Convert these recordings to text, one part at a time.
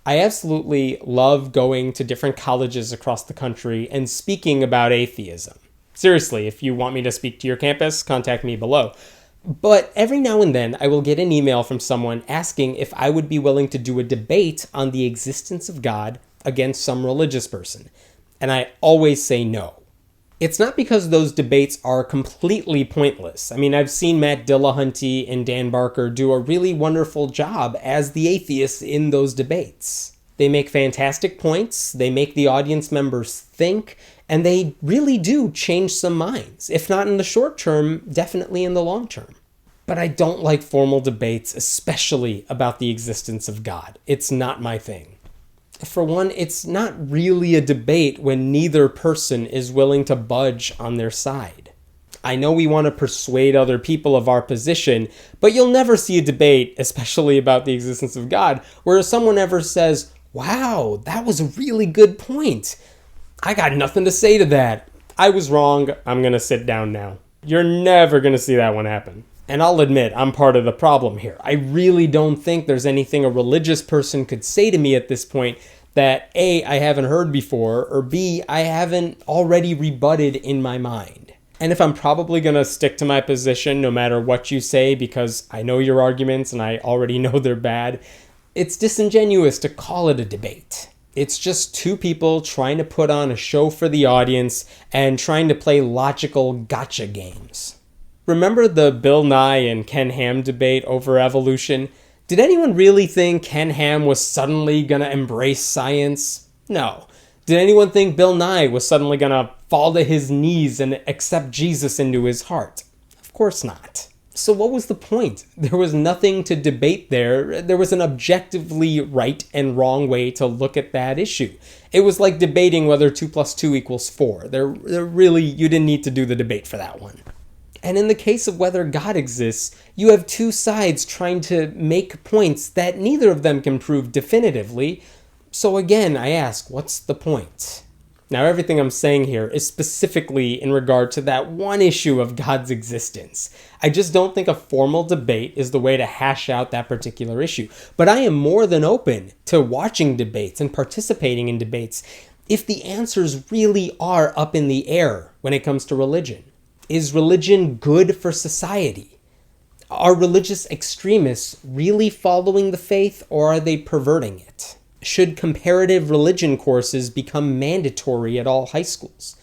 I absolutely love going to different colleges across the country and speaking about atheism. Seriously, if you want me to speak to your campus, contact me below. But every now and then, I will get an email from someone asking if I would be willing to do a debate on the existence of God against some religious person. And I always say no. It's not because those debates are completely pointless. I mean, I've seen Matt Dillahunty and Dan Barker do a really wonderful job as the atheists in those debates. They make fantastic points, they make the audience members think, and they really do change some minds. If not in the short term, definitely in the long term. But I don't like formal debates, especially about the existence of God. It's not my thing. For one, it's not really a debate when neither person is willing to budge on their side. I know we want to persuade other people of our position, but you'll never see a debate, especially about the existence of God, where someone ever says, "Wow, that was a really good point. I got nothing to say to that. I was wrong. I'm going to sit down now." You're never going to see that one happen. And I'll admit, I'm part of the problem here. I really don't think there's anything a religious person could say to me at this point that A, I haven't heard before, or B, I haven't already rebutted in my mind. And if I'm probably going to stick to my position no matter what you say because I know your arguments and I already know they're bad, it's disingenuous to call it a debate. It's just two people trying to put on a show for the audience and trying to play logical gotcha games. Remember the Bill Nye and Ken Ham debate over evolution? Did anyone really think Ken Ham was suddenly going to embrace science? No. Did anyone think Bill Nye was suddenly going to fall to his knees and accept Jesus into his heart? Of course not. So what was the point? There was nothing to debate there. There was an objectively right and wrong way to look at that issue. It was like debating whether 2 + 2 = 4. You didn't need to do the debate for that one. And in the case of whether God exists, you have two sides trying to make points that neither of them can prove definitively. So again, I ask, what's the point? Now, everything I'm saying here is specifically in regard to that one issue of God's existence. I just don't think a formal debate is the way to hash out that particular issue. But I am more than open to watching debates and participating in debates if the answers really are up in the air when it comes to religion. Is religion good for society? Are religious extremists really following the faith, or are they perverting it? Should comparative religion courses become mandatory at all high schools?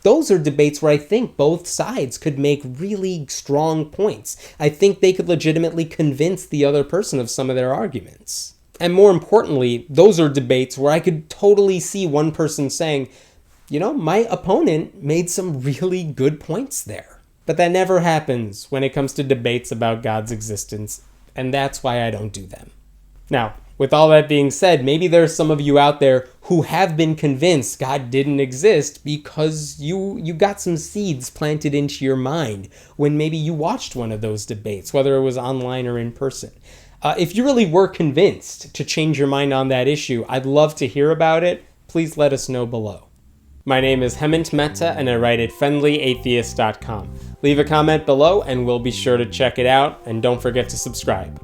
Those are debates where I think both sides could make really strong points. I think they could legitimately convince the other person of some of their arguments. And more importantly, those are debates where I could totally see one person saying, "You know, my opponent made some really good points there." But that never happens when it comes to debates about God's existence, and that's why I don't do them. Now, with all that being said, maybe there's some of you out there who have been convinced God didn't exist because you got some seeds planted into your mind when maybe you watched one of those debates, whether it was online or in person. If you really were convinced to change your mind on that issue, I'd love to hear about it. Please let us know below. My name is Hemant Mehta, and I write at friendlyatheist.com. Leave a comment below, and we'll be sure to check it out, and don't forget to subscribe.